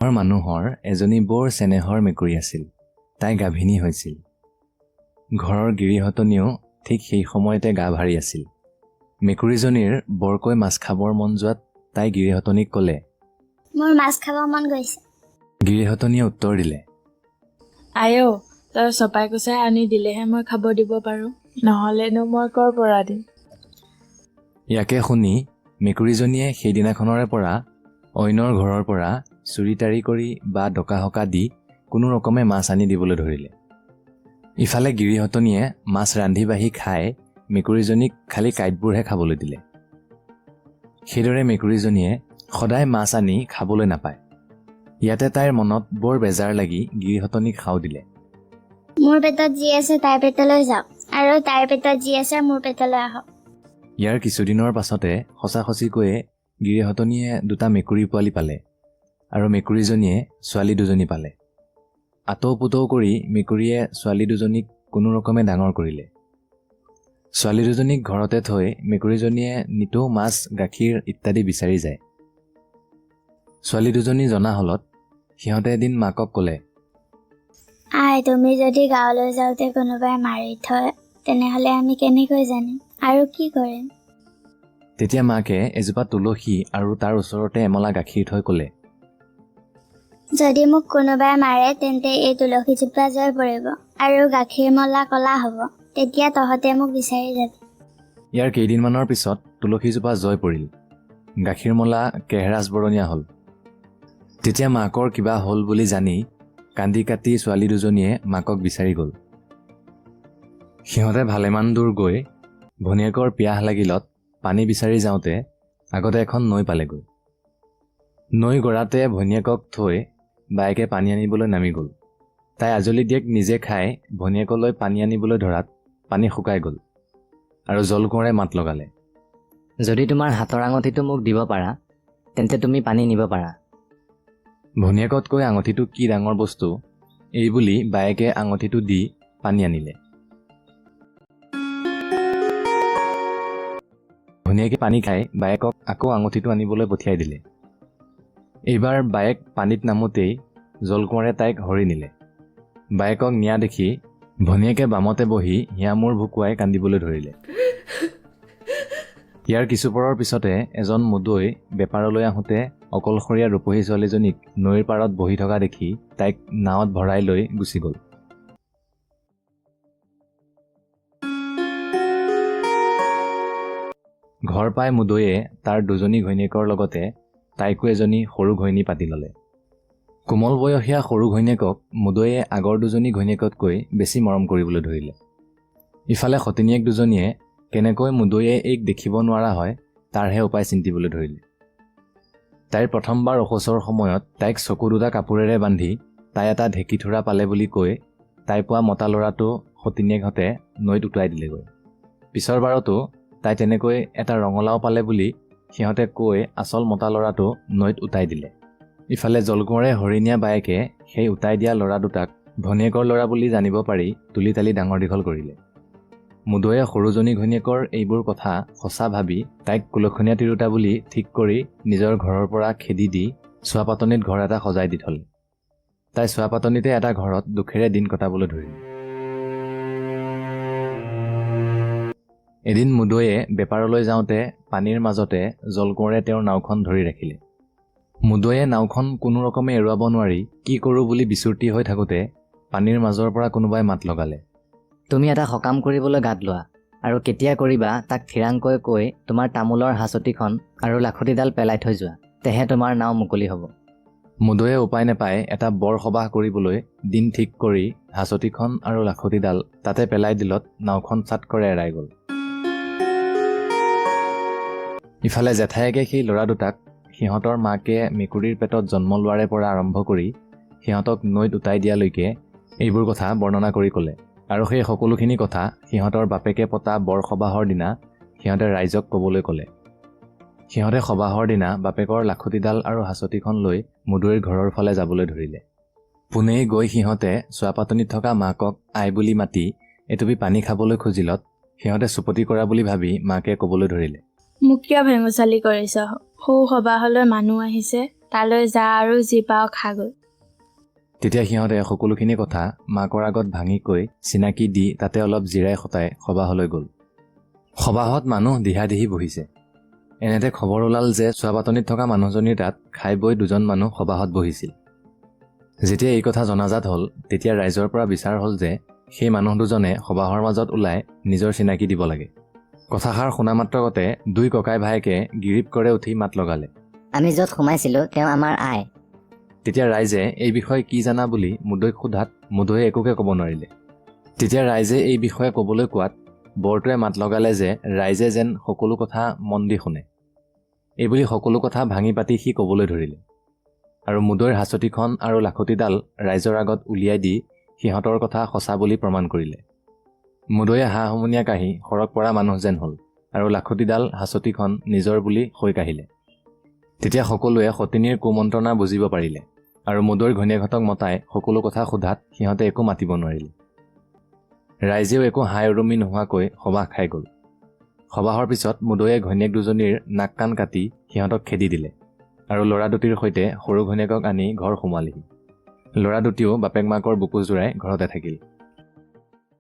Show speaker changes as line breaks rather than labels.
মানুহৰ এজনী বৰ চেনেহৰ মেকুৰী আছিল। তাই গাভিনী হৈছিল। ঘৰৰ গিৰিহঁতনীও ঠিক সেই সময়তে গা ভাৰি আছিল। মেকুৰীজনীৰ বৰকৈ মাছ খাবৰ মন যোৱাত তাই গিৰিহঁতনীক ক'লে,
মোৰ মাছ খাব মন গৈছে।
গিৰিহঁতনীয়ে উত্তৰ দিলে,
আইও, তই চপাই কুচাই আনি দিলেহে মই খাব দিব পাৰোঁ, নহ'লেনো মই ক'ৰ পৰা দিম।
ইয়াকে শুনি মেকুৰীজনীয়ে সেইদিনাখনৰে পৰা অইনৰ ঘৰৰ পৰা চুৰি তাৰি কৰি বা ডকা হকা দি কোনো ৰকমে মাছ আনি দিবলৈ ধৰিলে। ইফালে গিৰিহঁতনীয়ে মাছ ৰান্ধি বাঢ়ি খাই মেকুৰীজনীক খালি কাঁইটবোৰহে খাবলৈ দিলে। সেইদৰে মেকুৰীজনীয়ে সদায় মাছ আনি খাবলৈ নাপায়। ইয়াতে তাইৰ মনত বৰ বেজাৰ লাগি গিৰিহঁতনীক সাও দিলে।
মোৰ পেটত যি আছে তাইৰ পেটলৈ যাওক, আৰু তাইৰ পেটত যি আছে মোৰ পেটলৈ আহক।
ইয়াৰ কিছুদিনৰ পাছতে সঁচাসঁচিকৈয়ে গিৰিহঁতনীয়ে দুটা মেকুৰী পোৱালি পালে, আৰু মেকুৰীজনীয়ে ছোৱালী দুজনী পালে। আতৌ পুতৌ কৰি মেকুৰীয়ে ছোৱালী দুজনীক কোনো ৰকমে ডাঙৰ কৰিলে। ছোৱালী দুজনীক ঘৰতে থৈ মেকুৰীজনীয়ে নিতৌ মাছ গাখীৰ ইত্যাদি বিচাৰি যায়। ছোৱালী দুজনী জনা হ'লত সিহঁতে এদিন মাকক ক'লে,
আই, তুমি যদি গাঁৱলৈ যাওঁতে কোনোবাই মাৰি থয় তেনেহ'লে আমি কেনেকৈ জানিম আৰু কি কৰিম?
তেতিয়া মাকে এজোপা তুলসী আৰু তাৰ ওচৰতে এমলা গাখীৰ থৈ ক'লে,
যদি মোক কোনোবাই মাৰে তেন্তে এই তুলসীজোপা জয় পৰিব আৰু গাখীৰ মলা ক'লা হ'ব, তেতিয়া তহঁতে মোক বিচাৰি যাবি।
ইয়াৰ কেইদিনমানৰ পিছত তুলসীজোপা জয় পৰিল। গাখীৰ মলা কেহৰাজ বৰণীয়া হ'ল। তেতিয়া মাকৰ কিবা হ'ল বুলি জানি কান্দি কাটি ছোৱালী দুজনীয়ে মাকক বিচাৰি গ'ল। সিহঁতে ভালেমান দূৰ গৈ ভনীয়েকৰ পিয়াহ লাগিলত পানী বিচাৰি যাওঁতে আগতে এখন নৈ পালেগৈ। নৈ গৰাতে ভনীয়েকক থৈ বায়েকে পানী আনিবলৈ নামি গ'ল। তাই আজলি দিয়েক নিজে খাই ভনীয়েকলৈ পানী আনিবলৈ ধৰাত পানী শুকাই গ'ল, আৰু জলকোঁৱৰে মাত লগালে,
যদি তোমাৰ হাতৰ আঙঠিটো মোক দিব পাৰা তেন্তে তুমি পানী নিব পাৰা।
ভনীয়েকতকৈ আঙঠিটো কি ডাঙৰ বস্তু, এই বুলি বায়েকে আঙঠিটো দি পানী আনিলে। ভনীয়েকে পানী খাই বায়েকক আকৌ আঙঠিটো আনিবলৈ পঠিয়াই দিলে। এইবাৰ বায়েক পানীত নামোতেই জলকোঁৱৰে তাইক হৰি নিলে। বায়েকক নিয়া দেখি ভনীয়েকে বামতে বহি হিয়া মূৰ ভুকুৱাই কান্দিবলৈ ধৰিলে। ইয়াৰ কিছুপৰৰ পিছতে এজন মুদৈ বেপাৰলৈ আহোঁতে অকলশৰীয়া ৰূপহী ছোৱালীজনীক নৈৰ পাৰত বহি থকা দেখি তাইক নাৱত ভৰাই লৈ গুচি গ'ল। ঘৰ পাই মুদৈয়ে তাৰ দুজনী ঘৈণীয়েকৰ লগতে তাইকো এজনী সৰু ঘৈণী পাতি ল'লে। কোমল বয়সীয়া সৰু ঘৈণীয়েকক মুদৈয়ে আগৰ দুজনী ঘৈণীয়েকতকৈ বেছি মৰম কৰিবলৈ ধৰিলে। ইফালে সতিনীয়েক দুজনীয়ে কেনেকৈ মুদৈয়ে এইক দেখিব নোৱাৰা হয় তাৰহে উপায় চিন্তিবলৈ ধৰিলে। তাইৰ প্ৰথমবাৰ অসুচৰ সময়ত তাইক চকু দুটা কাপোৰেৰে বান্ধি তাই এটা ঢেঁকীথোৰা পালে বুলি কৈ তাই পোৱা মতা ল'ৰাটো সতিনীয়েকহঁতে নৈত উটুৱাই দিলেগৈ। পিছৰ বাৰতো তাই তেনেকৈ এটা ৰঙালাও পালে বুলি সিহঁতে কৈ আচল মতা ল'ৰাটো নৈত উটাই দিলে। ইফালে জলকোঁৱৰে হৰি নিয়া বায়েকে সেই উটাই দিয়া ল'ৰা দুটাক ভনীয়েকৰ ল'ৰা বুলি জানিব পাৰি তুলি তালি ডাঙৰ দীঘল কৰিলে। মুদৈয়ে সৰুজনী ঘৈণীয়েকৰ এইবোৰ কথা সঁচা ভাবি তাইক কুলক্ষণীয়া তিৰোতা বুলি ঠিক কৰি নিজৰ ঘৰৰ পৰা খেদি দি চোৱাপাতনিত ঘৰ এটা সজাই দি থলে। তাই চোৱাপাতনিতে এটা ঘৰত দুখেৰে দিন কটাবলৈ ধৰিলে। এদিন মুদৈয়ে বেপাৰলৈ যাওঁতে পানীৰ মাজতে জলকোঁৱৰে তেওঁৰ নাওখন ধৰি ৰাখিলে। মুদৈয়ে নাওখন কোনো ৰকমে এৰুৱাব নোৱাৰি কি কৰোঁ বুলি বিচূৰ্তি হৈ থাকোঁতে পানীৰ মাজৰ পৰা কোনোবাই মাত লগালে,
তুমি এটা সকাম কৰিবলৈ গাত লোৱা, আৰু কেতিয়া কৰিবা তাক থিৰাংকৈ কৈ তোমাৰ তামোলৰ হাঁচতিখন আৰু লাখুটিডাল পেলাই থৈ যোৱা, তেহে তোমাৰ নাও মুকলি হ'ব।
মুদৈয়ে উপায় নাপাই এটা বৰ সবাহ কৰিবলৈ দিন ঠিক কৰি হাঁচতিখন আৰু লাখুটিডাল তাতে পেলাই দিলত নাওখন চাটকৰে এৰাই গ'ল। ইফালে জেঠায়েকে সেই ল'ৰা দুটাক সিহঁতৰ মাকে মেকুৰীৰ পেটত জন্ম লোৱাৰে পৰা আৰম্ভ কৰি সিহঁতক নৈত উটাই দিয়ালৈকে এইবোৰ কথা বৰ্ণনা কৰি ক'লে, আৰু সেই সকলোখিনি কথা সিহঁতৰ বাপেকে পতা বৰ সবাহৰ দিনা সিহঁতে ৰাইজক ক'বলৈ ক'লে। সিহঁতে সবাহৰ দিনা বাপেকৰ লাখুটিডাল আৰু হাঁচতিখন লৈ মুদৈৰ ঘৰৰ ফালে যাবলৈ ধৰিলে। পোনেই গৈ সিহঁতে চোৱাপাতনিত থকা মাকক আই বুলি মাতি এটুপি পানী খাবলৈ খুজিলত সিহঁতে চুপতি কৰা বুলি ভাবি মাকে ক'বলৈ ধৰিলে,
মোক কিয় ভেঙুচালি কৰিছ? সৌ সবাহলৈ মানুহ আহিছে, তালৈ যা আৰু যি পাওঁ খাগৈ।
তেতিয়া সিহঁতে সকলোখিনি কথা মাকৰ আগত ভাঙি কৈ চিনাকি দি তাতে অলপ জিৰাই খটাই সবাহলৈ গ'ল। সবাহত মানুহ দিহাদিহি বহিছে। এনেতে খবৰ ওলাল যে চোৱাপাতনিত থকা মানুহজনীৰ তাত খাই বৈ দুজন মানুহ সবাহত বহিছিল। যেতিয়া এই কথা জনাজাত হ'ল তেতিয়া ৰাইজৰ পৰা বিচাৰ হ'ল যে সেই মানুহ দুজনে সবাহৰ মাজত ওলাই নিজৰ চিনাকি দিব লাগে। কথাষাৰ শুনা মাত্ৰকতে দুই ককাই ভায়েকে গিৰিপ কৰে উঠি মাত লগালে।
আমি য'ত সোমাইছিলোঁ তেওঁ আমাৰ আই।
তেতিয়া ৰাইজে এই বিষয়ে কি জানা বুলি মুদৈক সোধাত মুদৈয়ে একোকে ক'ব নোৱাৰিলে। তেতিয়া ৰাইজে এই বিষয়ে ক'বলৈ কোৱাত বৰটোৱে মাত লগালে যে ৰাইজে যেন সকলো কথা মন দি শুনে। এইবুলি সকলো কথা ভাঙি পাতি সি ক'বলৈ ধৰিলে। আৰু মুদৈৰ হাঁচতিখন আৰু লাখুটিডাল ৰাইজৰ আগত উলিয়াই দি সিহঁতৰ কথা সঁচা বুলি প্ৰমাণ কৰিলে। মুদৈয়ে হাঁহ হুমুনিয়া কাঢ়ি সৰগ পৰা মানুহ যেন হ'ল আৰু লাখুটিডাল হাঁচতিখন নিজৰ বুলি হৈ কাঢ়িলে। তেতিয়া সকলোৱে সতিনীৰ কুমন্ত্ৰণা বুজিব পাৰিলে আৰু মুদৈৰ ঘৈণীয়েকহঁতক মতাই সকলো কথা সোধাত সিহঁতে একো মাতিব নোৱাৰিলে। ৰাইজেও একো হাই উৰুমি নোহোৱাকৈ সবাহ খাই গ'ল। সবাহৰ পিছত মুদৈয়ে ঘৈণীয়েক দুজনীৰ নাক কাণ কাটি সিহঁতক খেদি দিলে আৰু ল'ৰা দুটিৰ সৈতে সৰু ঘৈণীয়েকক আনি ঘৰ সোমালেহি। ল'ৰা দুটিও বাপেক মাকৰ বুকু জোৰাই ঘৰতে থাকিল।